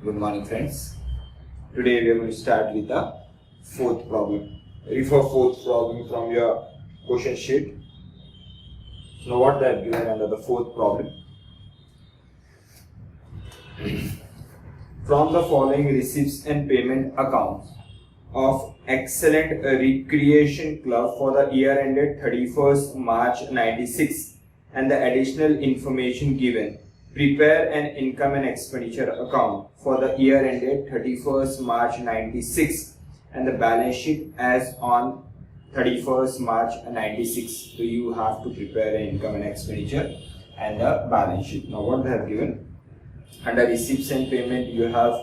Good morning, friends. Today we are going to start with the fourth problem. Refer fourth problem from your question sheet. Now what they have given under the fourth problem. From the following receipts and payment accounts of Excellent Recreation Club for the year ended 31st March 96 and the additional information given, prepare an income and expenditure account for the year ended 31st March 96 and the balance sheet as on 31st March 96. So you have to prepare an income and expenditure and the balance sheet. Now what they have given, under receipts and payment you have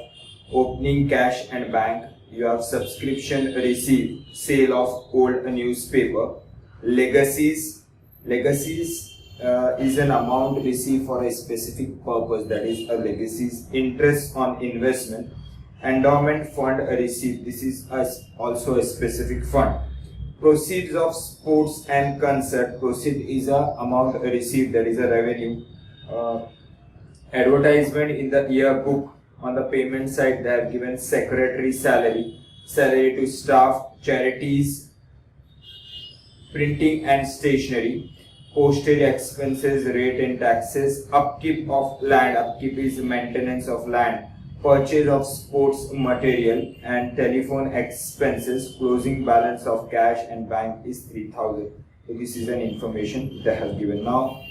opening cash and bank, you have subscription received, sale of old newspaper, legacies is an amount received for a specific purpose, that is a legacies, interest on investment, endowment fund received, this is also a specific fund, proceeds of sports and concert, proceed is a amount received, that is a revenue, advertisement in the yearbook. On the payment side they have given secretary salary, salary to staff, charities, printing and stationery, postage expenses, rate and taxes, upkeep of land, upkeep is maintenance of land, purchase of sports material and telephone expenses, closing balance of cash and bank is 3000. So this is an information they have given. Now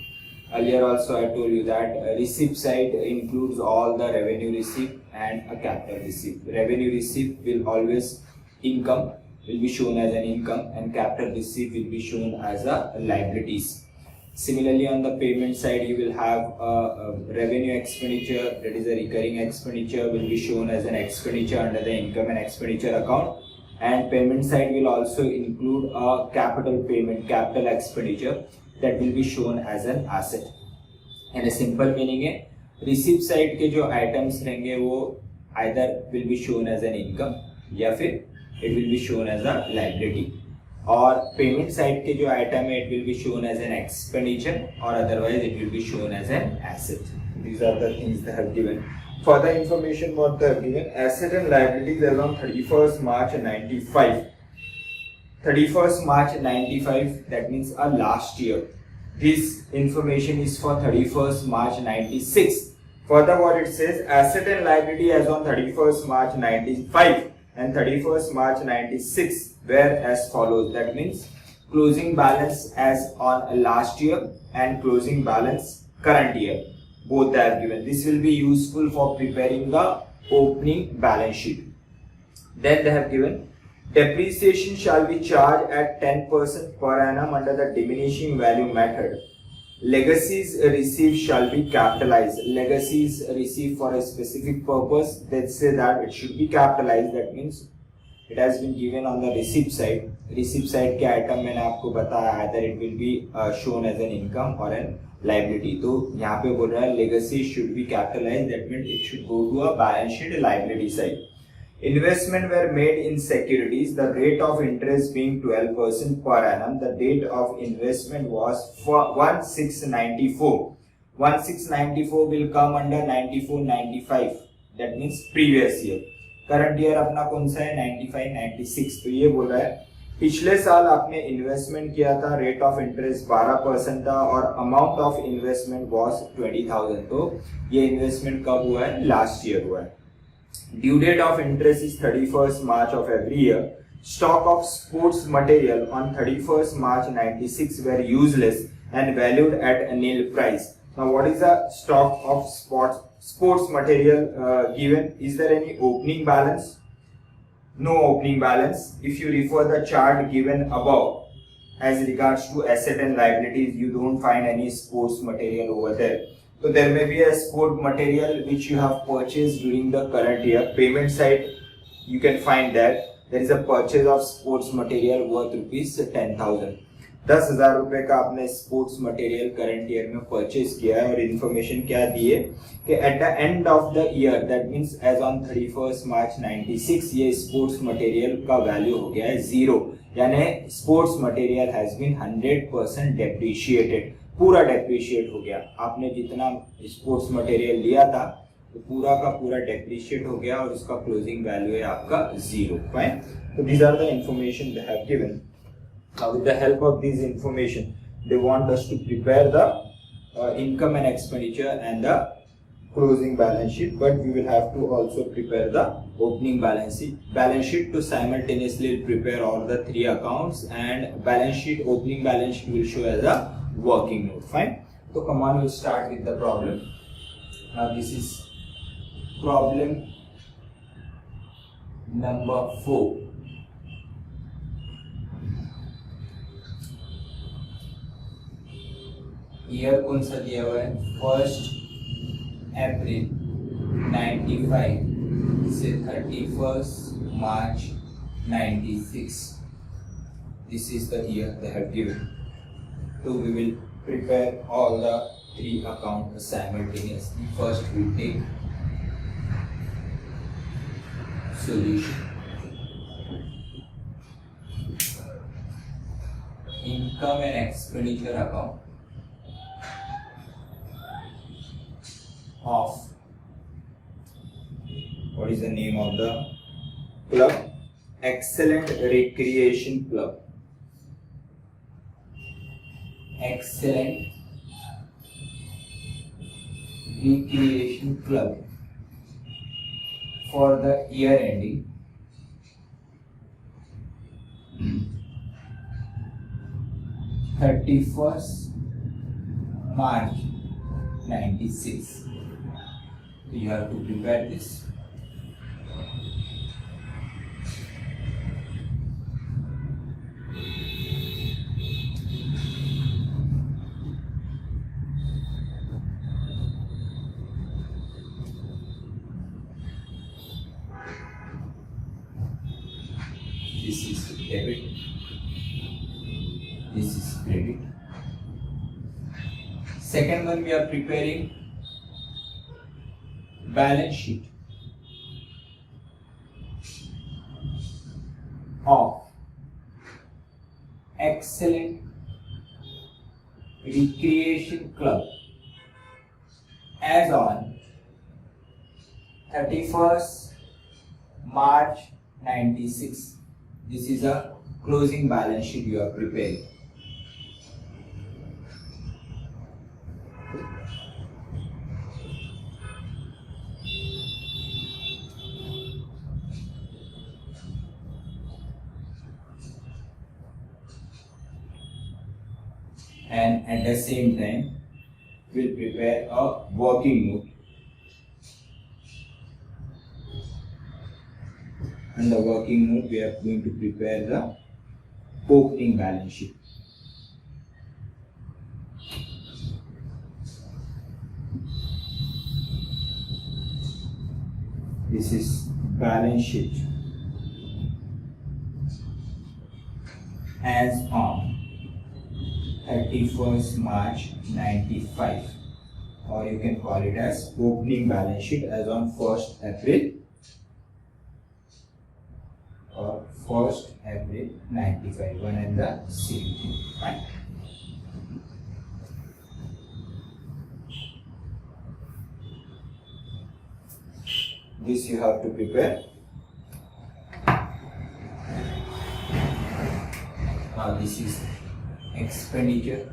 earlier also I told you that receipt side includes all the revenue receipt and a capital receipt. Revenue receipt will always income will be shown as an income and capital receipt will be shown as a liabilities. Similarly, on the payment side, you will have a revenue expenditure, that is a recurring expenditure, will be shown as an expenditure under the income and expenditure account. And payment side will also include a capital payment, capital expenditure, that will be shown as an asset. And a simple meaning है, receipt side के जो items रहेंगे वो either will be shown as an income या फिर it will be shown as a liability. और payment side के जो आइटम है it will be shown as an expenditure or otherwise it will be shown as an asset. These are the things they have given. Further information what they have given, asset and liabilities as on 31st March 95. 31st March 95, that means last year. This information is for 31st March 96. Further what it says, asset and liability as on 31st March 95 and 31st March 96 were as follows. That means closing balance as on last year and closing balance current year. Both are given. This will be useful for preparing the opening balance sheet. Then they have given depreciation shall be charged at 10% per annum under the diminishing value method. Legacies received shall be capitalized. Legacies received for a specific purpose, let's say that it should be capitalized. That means it has been given on the receipt side. Receipt side के item मैंने आपको बताया, either it will be shown as an income or an liability. तो यहाँ पे बोल रहा है legacy should be capitalized. That means it should go to a balance sheet liability side. Investment were made in securities, the rate of interest being 12% per annum. The date of investment was for 1694. 1694 will come under 94-95. That means previous year. Current year अपना कौन सा है 95-96. तो ये बोल रहा है पिछले साल आपने इन्वेस्टमेंट किया था, रेट ऑफ इंटरेस्ट 12% था और अमाउंट ऑफ इन्वेस्टमेंट वाज 20,000. तो ये इन्वेस्टमेंट कब हुआ है? लास्ट ईयर हुआ है. Due date of interest is 31st March of every year. Stock of sports material on 31st March 96 were useless and valued at a nil price. Now what is the stock of sports material given? Is there any opening balance? No opening balance. If you refer the chart given above as regards to asset and liabilities, you don't find any sports material over there. So there may be a sport material which you have purchased during the current year. Payment side you can find that there is a purchase of sports material worth rupees 10,000. 10,000 रुपए का आपने sports material current year में purchase किया है और information क्या दी है कि at the end of the year, that means as on 31st March 96, ये स्पोर्ट्स मटेरियल का वैल्यू हो गया है 0, यानी sports material has been 100% depreciated, पूरा डेप्रिशिएट हो गया. आपने जितना स्पोर्ट्स मटेरियल लिया था तो पूरा का पूरा डेप्रिशिएट हो गया और उसका क्लोजिंग वैल्यू है आपका 0. Fine. So these are the information they have given. Now with the help of these information, they want us to prepare the income and expenditure and the closing balance sheet, but we will have to also prepare the opening balance sheet to simultaneously prepare all the three accounts, and opening balance sheet will show as a working note. Fine. So come on, we'll start with the problem. Now this is problem number 4. Year कौन सा दिया हुआ है? 1 अप्रैल 95 से 31 March 96. This is the year they have given. So we will prepare all the three accounts simultaneously. First we take solution. Income and expenditure account of, what is the name of the club? Excellent Recreation Club. Excellent Recreation Club for the year ending 31st March 96. So you have to prepare this. This is debit. This is credit. Second one, we are preparing balance sheet of Excellent Recreation Club as on 31st March 96. This is a closing balance sheet you are preparing. And at the same time, we'll prepare a working note. And the working note, we are going to prepare the opening balance sheet. This is balance sheet as on 31st March 95, or you can call it as opening balance sheet as on 1st April or 1st April 95, one and the same thing. Right? This you have to prepare. Now this is expenditure.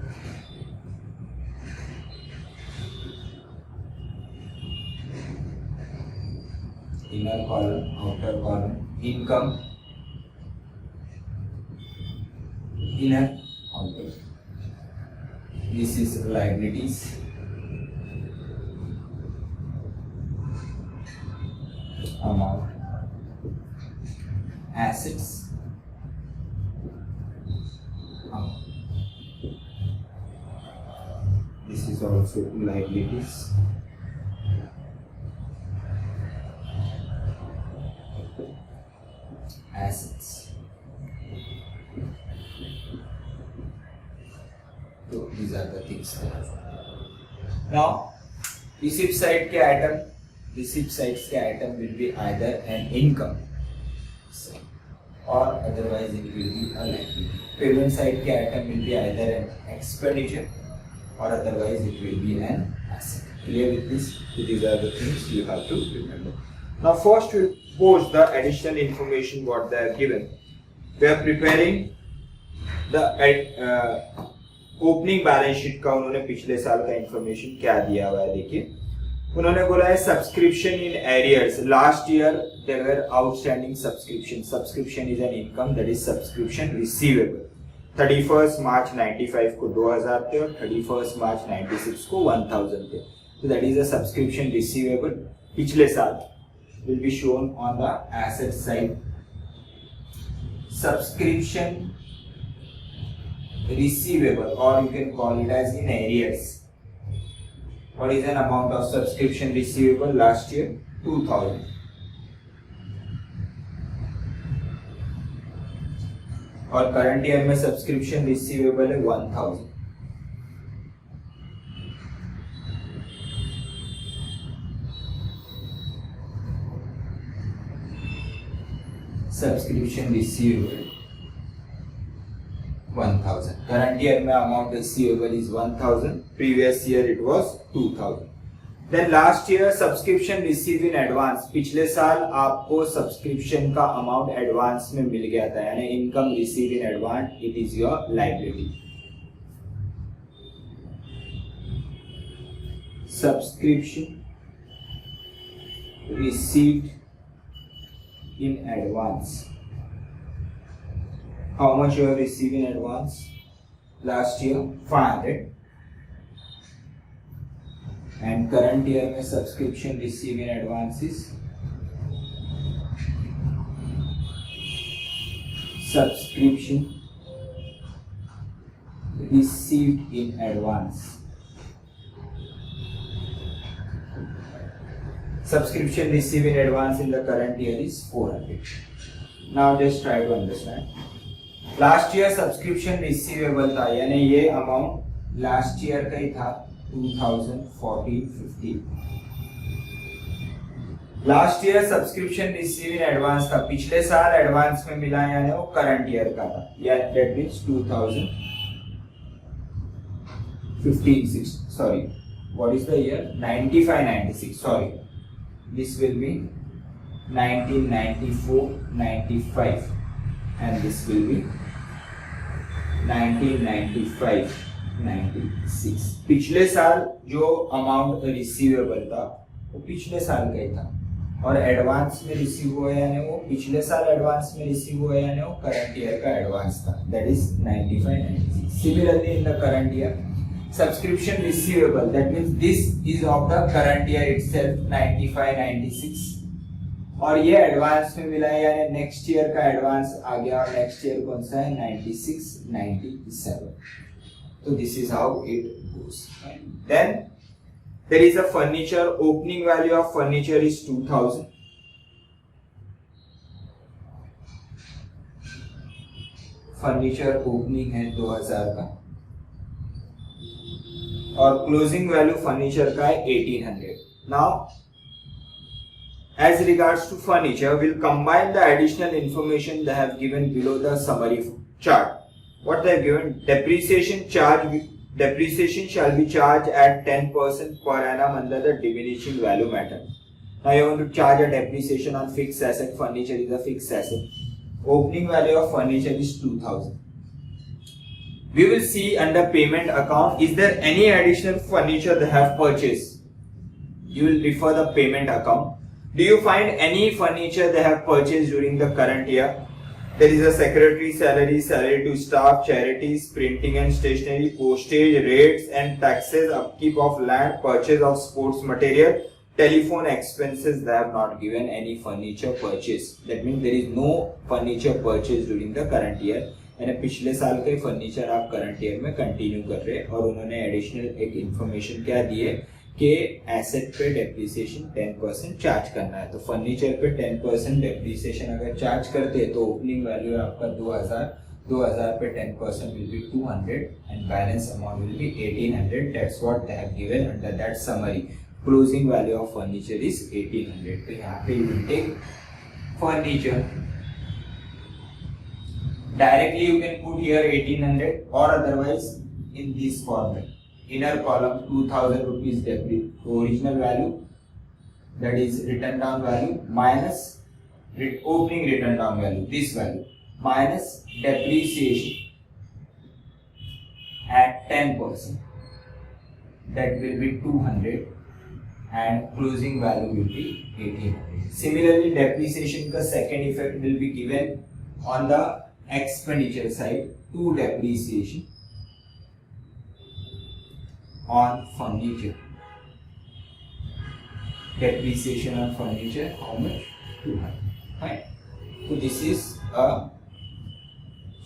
Inner column, outer column, income, inner, outer. This is liabilities. Amount, assets, amount. This is also liabilities. Assets. So these are the things there. Now, receipt side के item, receipt sides के item will be either an income or otherwise it will be a liability. Payment side के item will be either an expenditure or otherwise it will be an asset. Clear with this? These are the things you have to remember. Now first we'll post the additional information what they have given. We are preparing the opening balance sheet का उन्होंने पिछले साल का information क्या दिया हुआ है देखिए. उन्होंने बोला है subscription in arrears. Last year there were outstanding subscription. Subscription is an income that is subscription receivable. 31 March 95 को 2000 थे और 31 मार्च 96 को 1000 थे. So that is a subscription receivable. पिछले साल will be shown on the asset side. Subscription receivable, or you can call it as in arrears. What is an amount of subscription receivable last year? 2000. और current year में subscription receivable है 1000. Subscription receivable 1000. Current year में amount receivable is 1000. Previous year it was 2000. Then last year subscription received in advance. पिछले साल आपको subscription का amount advance में मिल गया था, यानी income received in advance. It is your liability. Subscription received in advance. How much you have received in advance? Last year 500. And current year में subscription received in advance is subscription received in advance. Subscription received in advance in the current year is 400. Now just try to understand. Last year subscription receivable था, यानी ये amount last year का ही था 2014-15. Last year subscription receive in advance था, पिछले साल advance में मिला यानी वो करंट ईयर का था, या that means 2015-16. Sorry, what is the year? 95-96. Sorry, this will be 1994-95 and this will be 1995-96. पिछले साल जो अमाउंट रिसीवेबल था वो पिछले साल का ही था, और एडवांस में रिसीव हुआ यानी वो पिछले साल एडवांस में रिसीव हुआ यानी वो करंट ईयर का एडवांस था, that is 95-96. Similarly in the current year subscription receivable, that means this is of the current year itself 95-96, और ये एडवांस में मिला है यानी नेक्स्ट ईयर का एडवांस आ गया, और नेक्स्ट ईयर कौन सा है? 96-97. तो this is how it goes. Then there is a furniture. Opening value of furniture is 2000. Furniture opening है 2000 का, और क्लोजिंग वैल्यू फर्नीचर का है 1800. Now as regards to furniture, we'll combine the additional information they have given below the summary chart. What they have given: depreciation shall be charged at 10% per annum under the diminishing value method. Now you want to charge a depreciation on fixed asset. Furniture is a fixed asset. Opening value of furniture is 2000. We will see under payment account, is there any additional furniture they have purchased? You will refer the payment account. Do you find any furniture they have purchased during the current year? There is a secretary salary, salary to staff, charities, printing and stationery, postage, rates and taxes, upkeep of land, purchase of sports material, telephone expenses. They have not given any furniture purchase. That means there is no furniture purchase during the current year. यानी पिछले साल के furniture आप current year में continue कर रहे हैं, और उन्होंने एडिशनल एक इंफॉर्मेशन क्या दी है कि एसेट पे डेप्रिसिएशन 10% चार्ज करना है. तो फर्नीचर पे 10% डेप्रिसिएशन अगर चार्ज करते हैं तो ओपनिंग वैल्यू है आपका 2000 पे 10% will be 200 and balance amount will be 1800. That's what they have given under that summary. Closing value of furniture is 1800. तो यहाँ पे you will take furniture directly, you can put here 1800, or otherwise in this format inner column 2000 rupees original value, that is written down value, minus opening written down value, this value, minus depreciation at 10%, that will be 200, and closing value will be 1800. Similarly, depreciation का second effect will be given on the expenditure side, to depreciation on furniture. Depreciation on furniture, how much? 200. Fine. So this is a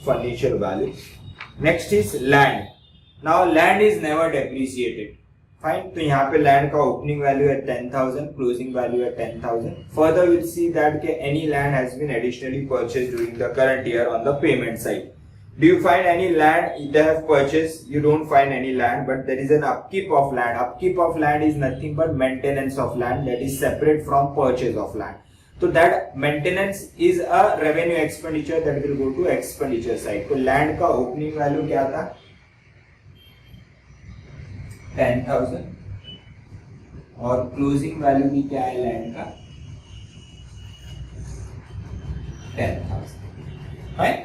furniture value. Next is land. Now land is never depreciated. Fine. तो यहाँ पे land का opening value at 10,000, closing value at 10,000. Further, we'll see that any land has been additionally purchased during the current year on the payment side. Do you find any land they have purchased? You don't find any land, but there is an upkeep of land. Upkeep of land is nothing but maintenance of land, that is separate from purchase of land. So that maintenance is a revenue expenditure that will go to expenditure side. So land का opening value क्या था? 10,000 और closing value भी क्या है land का? 10,000. Right?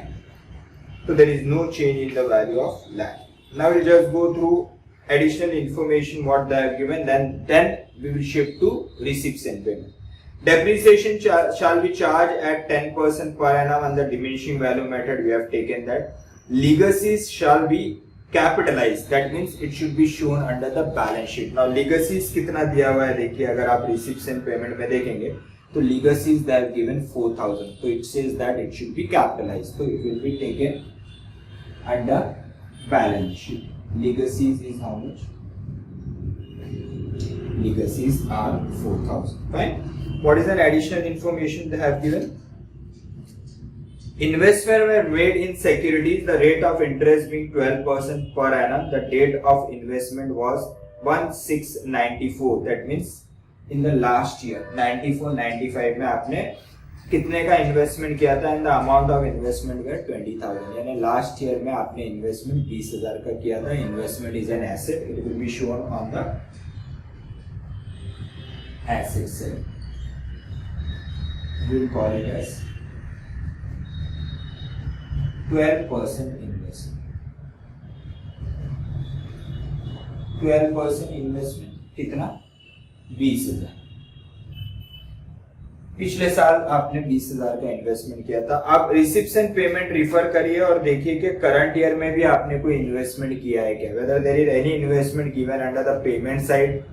So there is no change in the value of land. Now we'll just go through additional information what they have given. Then we will shift to receipts and payment. Depreciation shall be charged at 10% per annum on the diminishing value method. We have taken that. Legacies shall be capitalized. That means it should be shown under the balance sheet. Now legacies कितना दिया हुआ है देखिए, अगर आप receipts and payment में देखेंगे तो legacies they have given 4,000. So it says that it should be capitalized. So it will be taken under balance sheet. Legacies is how much? Legacies are 4,000. Fine. What is an additional information they have given? Investment were made in securities, the rate of interest being 12% per annum. The date of investment was 1694. That means in the last year 94-95 में आपने कितने का investment किया था? In the amount of investment वे 20,000, यानी last year में आपने इन्वेस्टमेंट 20,000 का किया था. Investment is an asset, it will be shown on the asset side. We will call it as 12% investment. 12% investment कितना? 20,000. पिछले साल आपने 20,000 का इन्वेस्टमेंट किया था. आप रिसिप्ट्स एंड पेमेंट रिफर करिए और देखिए कि करंट ईयर में भी आपने कोई इन्वेस्टमेंट किया है क्या. Whether there is any investment given under the payment side.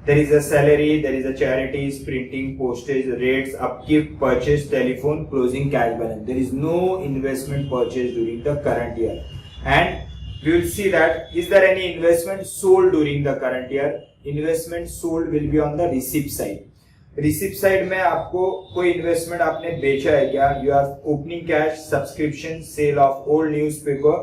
There is a salary, there is a charities, printing, postage, rates, upkeep, purchase, telephone, closing cash balance. There is no investment purchase during the current year. And we will see that is there any investment sold during the current year. Investment sold will be on the receipt side. Receipt side में आपको कोई investment आपने बेचा है क्या? You are opening cash, subscription, sale of old newspaper,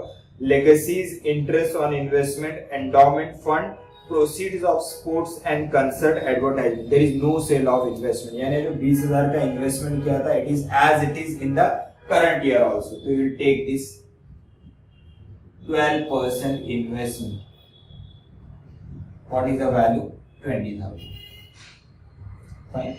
legacies, interest on investment, endowment fund, proceeds of sports and concert advertisement. There is no sale of investment. यानी जो 20,000 का इन्वेस्टमेंट किया था it is as it is in the current year also. तो you will take this 12% investment. What is the value? 20,000. Fine.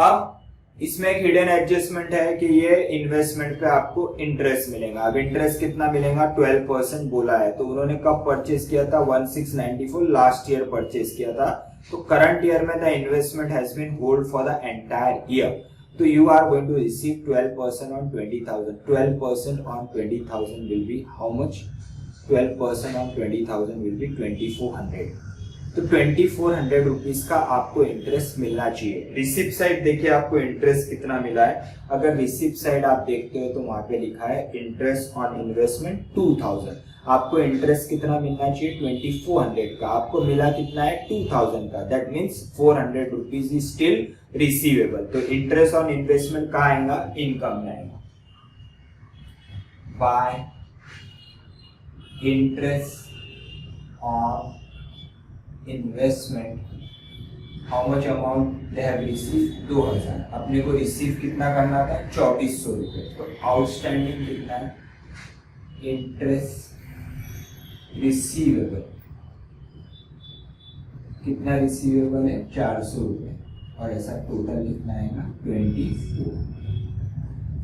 अब इसमें एक hidden adjustment है कि ये इन्वेस्टमेंट पे आपको इंटरेस्ट मिलेगा. अब इंटरेस्ट कितना मिलेगा? 12% बोला है. तो उन्होंने कब परचेज किया था? 1694 लास्ट ईयर परचेज किया था. तो करंट ईयर में the investment has been hold for the entire year. तो you are going to receive 12% on 20,000. 12% on 20,000 will be how much? 12% on 20,000 will be 2,400. तो 2,400 रुपीज का आपको इंटरेस्ट मिलना चाहिए. रिसिप्ट साइड देखिए आपको इंटरेस्ट कितना मिला है. अगर रिसिप्ट साइड आप देखते हो तो वहां पे लिखा है इंटरेस्ट ऑन इन्वेस्टमेंट 2,000. आपको इंटरेस्ट कितना मिलना चाहिए? 2,400 का. आपको मिला कितना है? 2,000 का. That means 400 rupees is still receivable. तो इंटरेस्ट ऑन इन्वेस्टमेंट कहाँ आएगा? इनकम में आएगा. Bye interest on investment how much amount they have receive? 2,000. अपने को रिसीव कितना करना था? 2,400 रुपए. तो आउटस्टैंडिंग कितना है? इंटरेस्ट रिसीवेबल कितना रिसीवेबल है 400 रुपए, और ऐसा टोटल लिखना है ना 24।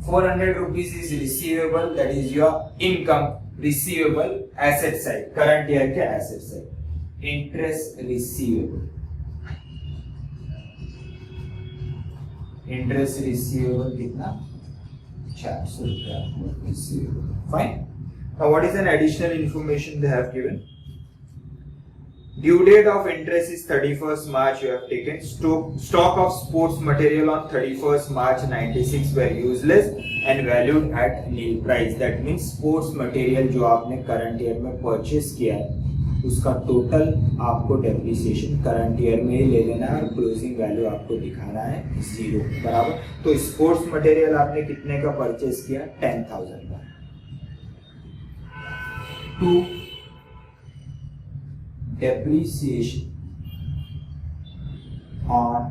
400 rupees is receivable, that is your income receivable asset side, current year के asset side. Interest receivable, interest receivable कितना 400 रुपया receivable, fine. Now what is an additional information they have given? Due date of interest is 31st March. You have taken stock of sports material on 31st March 96 were useless and valued at nil price. That means sports material जो आपने current year में purchase किया है उसका total आपको depreciation current year में ही ले लेना है और क्लोजिंग वैल्यू आपको दिखाना है 0 बराबर। तो स्पोर्ट्स मटेरियल आपने कितने का परचेस किया 10,000 का। To depreciation on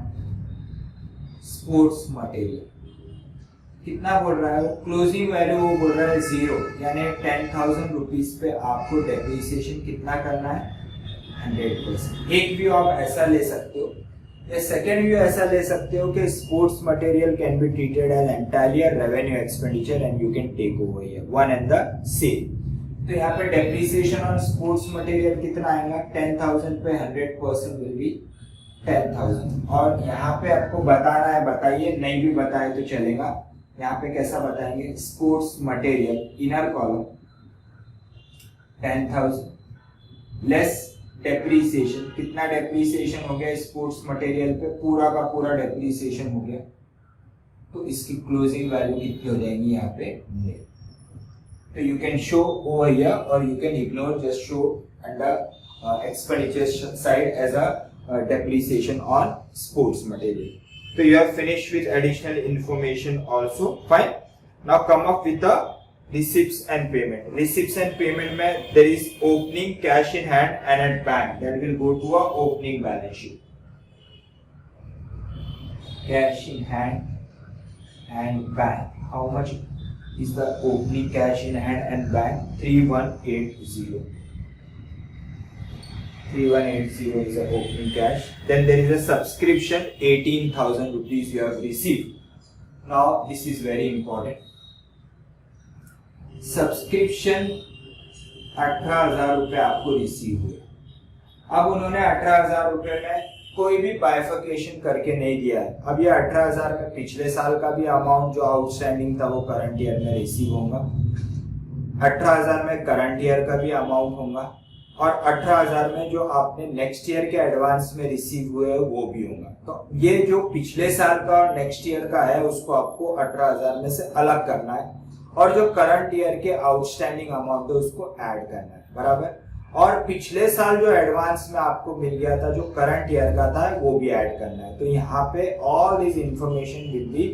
sports material कितना बोल रहा है, क्लोजिंग वैल्यू वो बोल रहा है 0, यानी 10,000 रुपीज पे आपको डेप्रिसिएशन कितना करना है 100%। एक व्यू आप ऐसा ले सकते हो, या सेकेंड व्यू ऐसा ले सकते हो कि sports material can be treated as entirely revenue expenditure and you can take over here one and the same. तो यहाँ पे डेप्रिसिएशन ऑन स्पोर्ट्स मटेरियल कितना आएगा 10,000 पे 100% विल बी 10,000, और यहाँ पे आपको बताना है, बताइए, नहीं भी बताए तो चलेगा। यहाँ पे कैसा बताएंगे, sports material inner column 10,000 less depreciation, कितना डेप्रिसिएशन हो गया स्पोर्ट्स मटेरियल पे, पूरा का पूरा डेप्रिसिएशन हो गया, तो इसकी क्लोजिंग वैल्यू कितनी हो जाएगी यहाँ पे nil। तो you can show over here और you can ignore, just show under expenditure side as a depreciation on sports material. So you have finished with additional information also, fine. Now come up with the receipts and payment. Receipts and payment में there is opening cash in hand and at bank, that will go to a opening balance sheet. Cash in hand and bank. How much is the opening cash in hand and bank? 3180. 3180 is the opening cash. Then there is a subscription 18,000 rupees you have received. Now this is very important. Subscription 18,000 रुपए आपको receive हुए। अब उन्होंने 18,000 रुपए में कोई भी बाइफिकेशन करके नहीं दिया है। अब ये 18,000 में पिछले साल का भी अमाउंट जो आउटस्टैंडिंग था वो करंट ईयर में रिसीव होगा, 18,000 में करंट ईयर का भी अमाउंट होगा, और 18,000 में जो आपने नेक्स्ट ईयर के एडवांस में रिसीव हुए वो भी होगा। तो ये जो पिछले साल का और नेक्स्ट ईयर का है उसको आपको 18,000 में से अलग करना है, और जो करंट ईयर के आउटस्टैंडिंग अमाउंट है उसको ऐड करना है, बराबर। और पिछले साल जो एडवांस में आपको मिल गया था जो करंट ईयर का था वो भी ऐड करना है। तो यहाँ पे all this information will be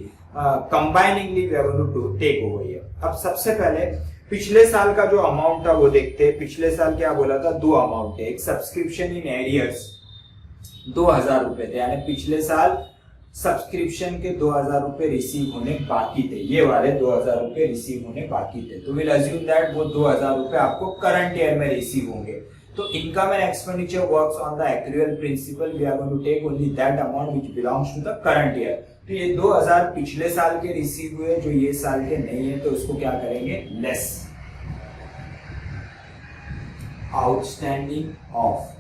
combiningly we are going to take over here. अब सबसे पहले पिछले साल का जो अमाउंट था वो देखते हैं। पिछले साल क्या बोला था, दो अमाउंट है, एक सब्सक्रिप्शन इन एरियर्स 2,000 रुपए थे, यानी पिछले साल सब्सक्रिप्शन के 2,000 रुपए रिसीव होने बाकी थे, ये वाले 2,000 रुपए रिसीव होने बाकी थे। तो विल अज्यूम दैट वो 2,000 रुपए आपको करंट ईयर में रिसीव होंगे। तो income and expenditure works on the accrual principle, we are going to take only that amount which belongs to the current year. तो ये 2,000 पिछले साल के रिसीव हुए जो ये साल के नहीं है, तो उसको क्या करेंगे, लेस आउटस्टैंडिंग ऑफ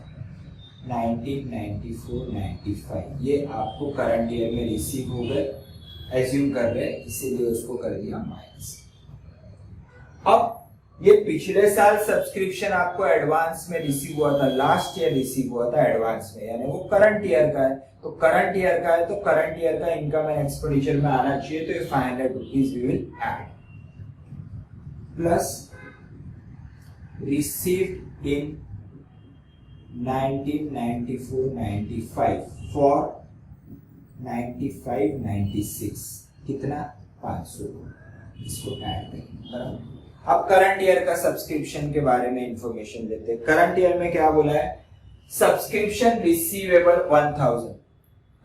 1994-95, ये आपको करंट ईयर में रिसीव हो गए, एज्यूम कर रहे हैं, इसीलिए उसको कर दिया माइनस। अब ये पिछले साल सब्सक्रिप्शन आपको एडवांस में रिसीव हुआ था, लास्ट ईयर रिसीव हुआ था एडवांस में, यानी वो करंट ईयर का है। तो करंट ईयर का है तो करंट ईयर का इनकम एंड एक्सपेंडिचर में आना चाहिए, तो ये 500 rupees we will add, plus received in 1994-95 for 95-96 कितना 500, इसको ऐड करेंगे, बराबर। अब करंट ईयर का सब्सक्रिप्शन के बारे में इंफॉर्मेशन देते हैं। करंट ईयर में क्या बोला है, सब्सक्रिप्शन रिसीवेबल 1,000,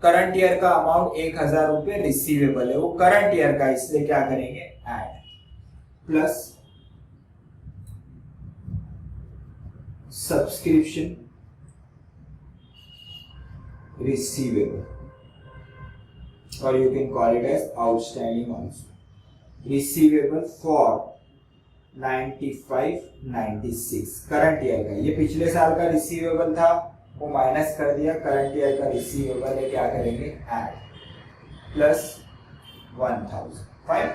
करंट ईयर का अमाउंट 1,000 रुपए रिसीवेबल है, वो करंट ईयर का, इसलिए क्या करेंगे add, plus subscription receivable, or you can call it as outstanding also. Receivable for 95-96 current year का, ये पिछले साल का रिसीवेबल था, वो माइनस कर दिया, करंट ईयर का रिसीवेबल है, क्या करेंगे ऐड प्लस 1000. फाइन.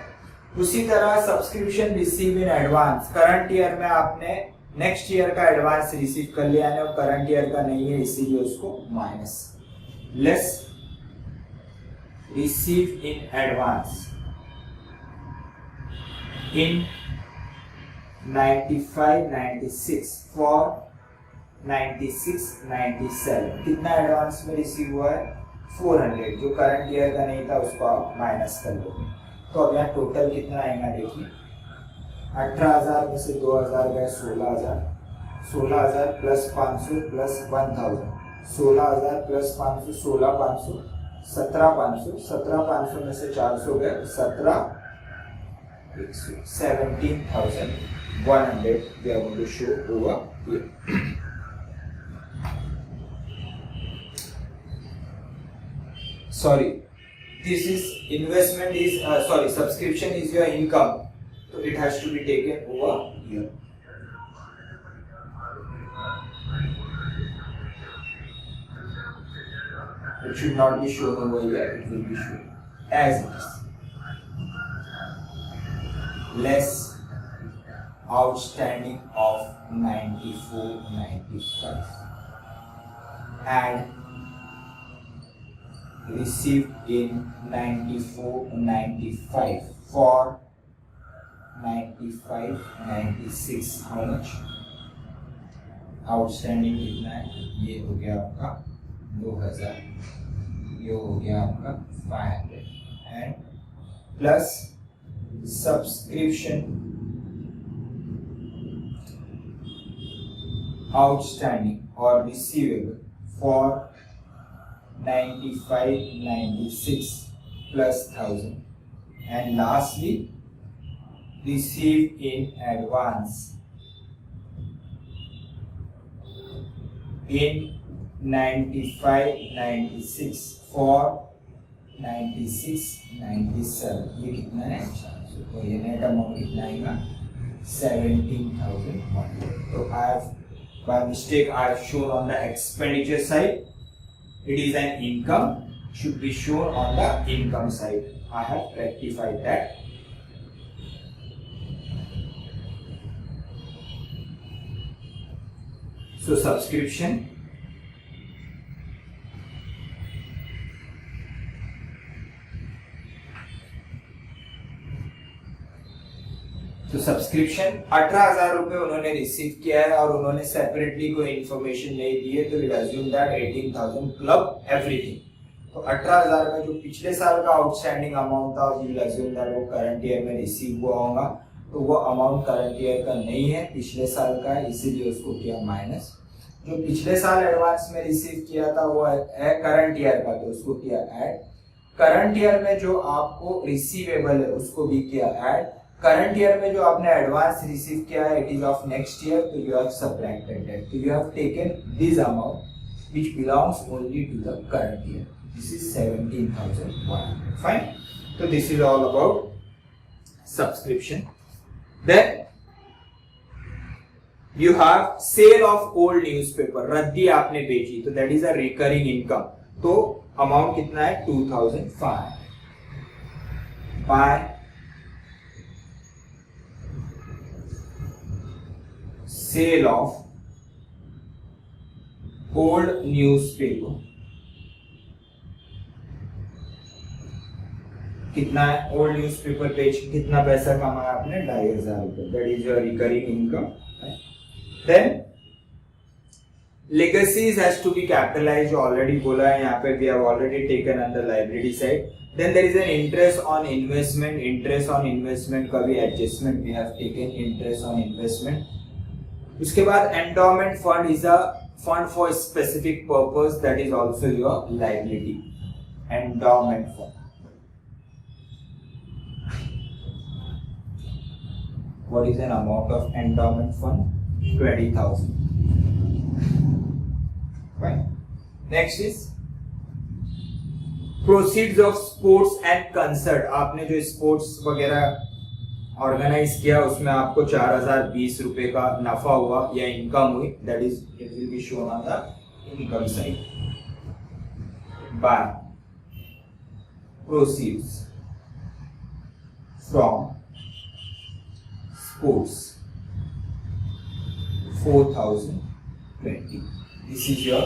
उसी तरह subscription receive in advance, current year में आपने नेक्स्ट ईयर का एडवांस रिसीव कर लिया है, करंट ईयर का नहीं है, इसीलिए उसको minus. Less receive in advance in 95-96 for 96-97 कितना एडवांस में रिसीव हुआ है 400, जो करंट ईयर का नहीं था उसको आप माइनस कर दोगे. तो अब यहाँ टोटल कितना आएगा देखिए, 18,000 में से 2,000 गए 16,000, 16,000 प्लस 500 प्लस 1,000, 16,000 प्लस 500 16,500, 17,500, 17,500 में से 400 गए 17,100 we are going to show over here. Sorry, this is investment is sorry, subscription is your income, so it has to be taken over here. It should not be shown over here, it will be shown as it is. Less outstanding of 94-95 and received in 94-95 for 95-96 how much outstanding कितना है, ये हो गया आपका 2,000, ये हो गया आपका 500 and plus subscription outstanding or receivable for 95-96 plus 1,000 and lastly received in advance in 95-96 for 96-97 ये कितना है, तो ये नेट अमाउंट कितना आएगा 17,100. तो I have by mistake I have shown on the expenditure side, it is an income, should be shown on the income side. I have rectified that. So subscription तो subscription 18,000 रुपए उन्होंने receive किया है और उन्होंने सेपरेटली कोई information नहीं दी है, तो will assume that 18,000 club everything. तो 18,000 में जो पिछले साल का आउटस्टैंडिंग अमाउंट था विल अज्यूम दैट वो करंट ईयर में रिसीव हुआ होगा, तो वो अमाउंट करंट ईयर का नहीं है, पिछले साल का है, इसीलिए उसको किया माइनस. जो पिछले साल एडवांस में रिसीव किया था वो है करंट ईयर का, तो उसको किया ऐड. करंट ईयर में जो आपको रिसीवेबल है उसको भी किया ऐड. करंट ईयर में जो आपने एडवांस रिसीव किया है it is of next year, तो यू हैव सबट्रैक्टेड दैट, तो you have taken this amount which belongs only to the current year. This is 17,100. Fine. तो this is all about subscription. Then you have sale of old newspaper, रद्दी आपने बेची, तो that is a recurring income. तो amount कितना है 2,500 by sale of old newspaper. कितना है ओल्ड न्यूज़पेपर बेच कितना पैसा कमाया आपने 2,500 रुपए, that is your recurring income. Then legacies has to be capitalized, already बोला है यहाँ पे, we have already taken on the liability side. Then there is an interest on investment, interest on investment का भी adjustment we have taken, interest on investment. उसके बाद endowment fund is a fund for specific purpose, that is also your liability. Endowment fund. What is an amount of endowment fund? 20,000. Right. Next is proceeds of sports and concert, आपने जो sports वगैरह organise किया उसमें आपको 4020 रुपए का नफा हुआ या इनकम हुई, that is it will be shown on the income side by proceeds from sports 4020. This is your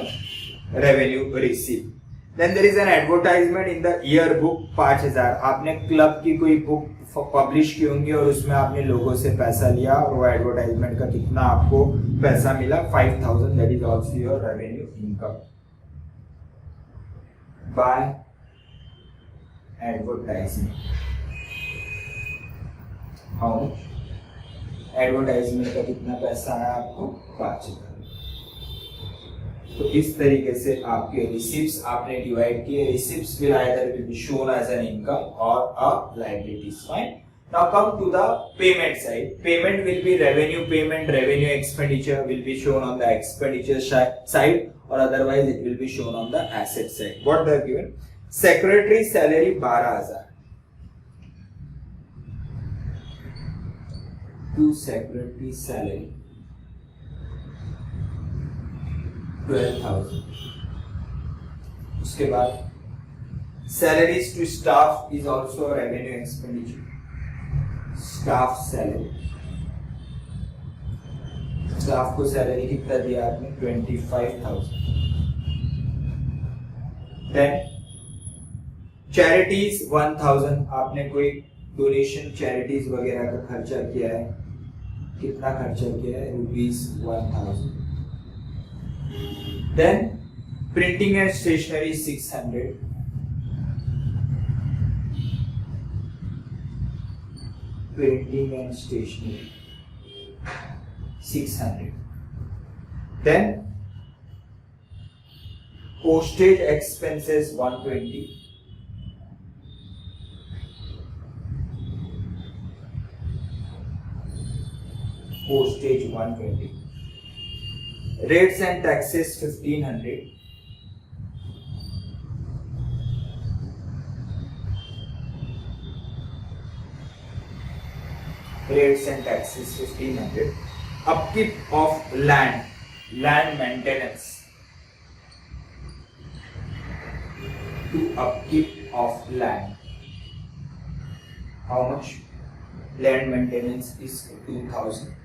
revenue received. Then there is an advertisement in the yearbook 5000. आपने क्लब की कोई बुक पब्लिश की होंगी और उसमें आपने लोगों से पैसा लिया और वो एडवर्टाइजमेंट का कितना आपको पैसा मिला 5000. That is also your revenue income by advertisement. How much? Advertisement का कितना पैसा है आपको 5000. तो इस तरीके से आपके रिसिप्ट्स आपने डिवाइड किए. Receipts will either be shown as an income और a liabilities. Fine. Now come to the payment side. Payment will be revenue payment. Revenue expenditure will be shown on the expenditure side और otherwise it will be shown on the asset side. What they are given. Secretary salary 12000 to secretary salary 12,000. उसके बाद salaries to staff is also a revenue expenditure. Staff salary. Staff को salary कितना दिया आपने 25,000. Then charities 1,000. आपने कोई donation charities वगैरह का खर्चा किया है. कितना खर्चा किया है ₹1000. Then printing and stationery 600. Printing and stationery 600. Then postage expenses 120. Postage 120. Rates and taxes 1500. Rates and taxes 1500. Upkeep of land maintenance. To upkeep of land. How much? Land maintenance is 2000.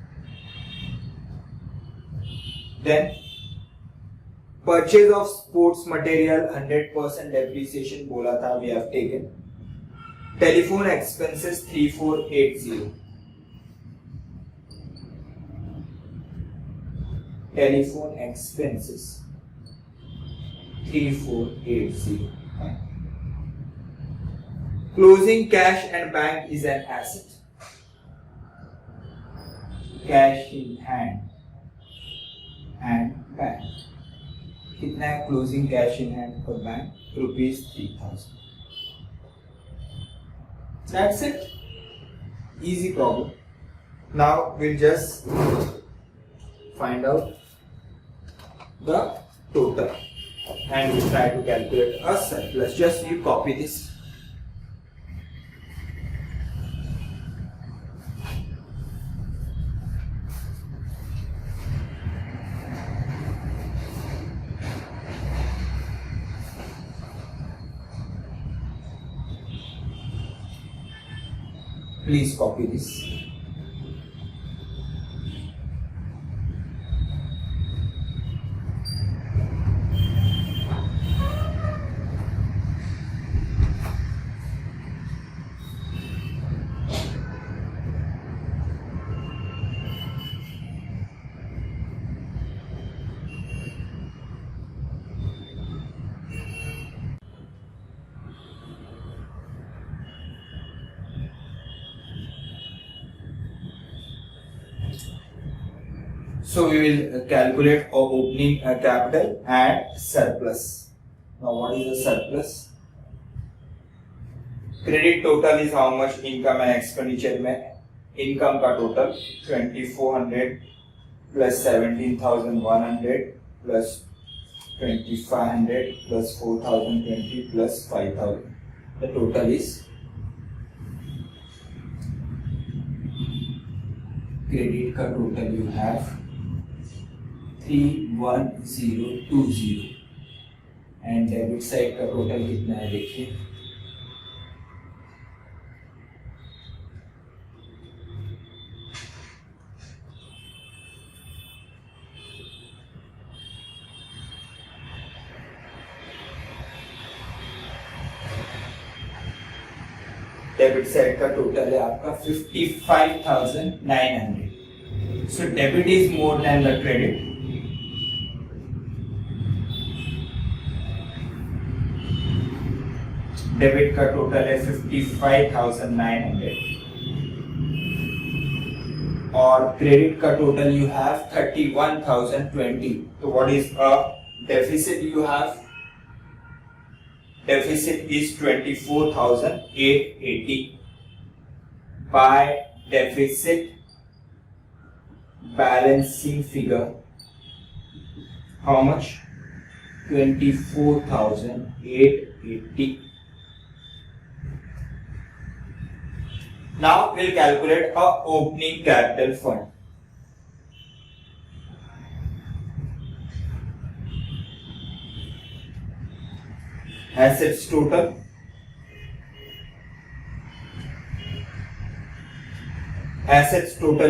Then purchase of sports material 100% depreciation बोला था, we have taken. Telephone expenses 3480. Telephone expenses 3480. Closing cash and bank is an asset. Cash in hand and bank. कितना है closing cash in hand for bank? ₹3000. That's it. Easy problem. Now we'll just find out the total and we'll try to calculate a surplus. Just you copy this. Please copy this. So we will calculate opening capital and surplus. Now what is the surplus? Credit total is how much income and expenditure में income का total 2400 plus 17,100 plus 2500 plus 4020 plus 5000. The total is credit का total you have 31020 and debit side का total कितना है देखिए, debit side का total है आपका 55,900. So debit is more than the credit. Debit का टोटल है 55,900 और क्रेडिट का टोटल यू हैव 31,020. तो what is a deficit you have? Deficit is 24,880. By deficit balancing figure, how much? 24,880. Now we'll calculate a opening capital fund. Assets total,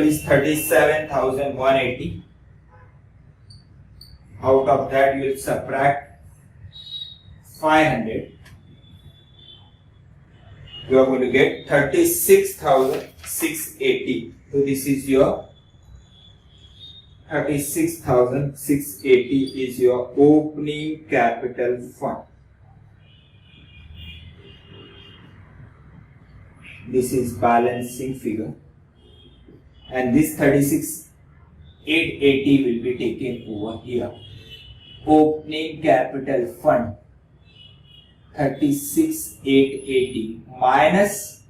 is 37,180. Out of that you will subtract 500. You are going to get 36,680. So this is your 36,680 is your opening capital fund. This is balancing figure, and this 36,880 will be taken over here. Opening capital fund 36,880 minus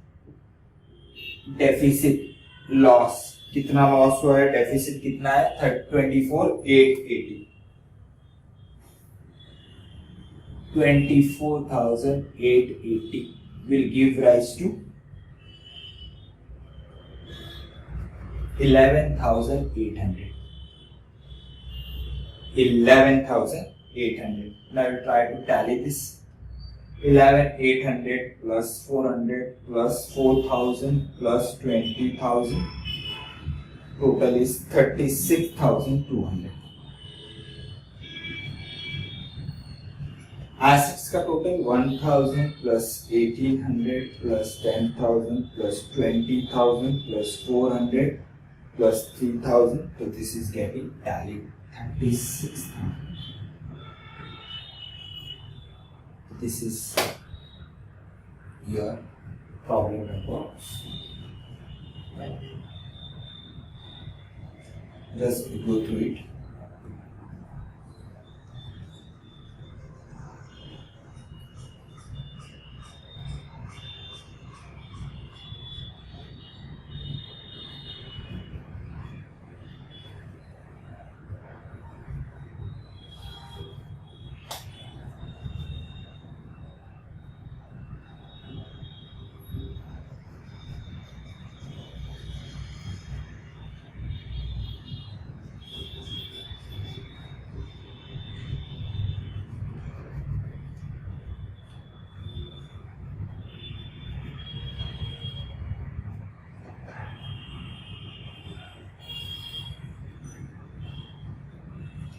deficit loss. कितना loss हुआ है? Deficit कितना है? 24,880. 24,880 will give rise to 11,800. 11,800. Now you try to tally this. 11,800 plus 400 plus 4,000 plus 20,000. Total is 36,200. Assets का total 1,000 plus 1,800 plus 10,000 plus 20,000 plus 400 plus 3,000. So this is getting tallied 36,000. This is your problem number. Just go through it.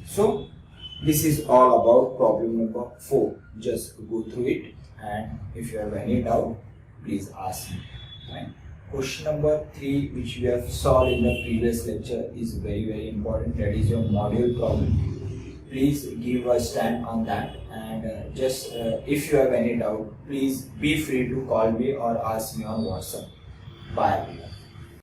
So this is all about problem number 4. Just go through it, and if you have any doubt, please ask me. Right? Question number 3, which we have solved in the previous lecture, is very important. That is your module problem. Please give a stand on that, and if you have any doubt, please be free to call me or ask me on WhatsApp. Bye.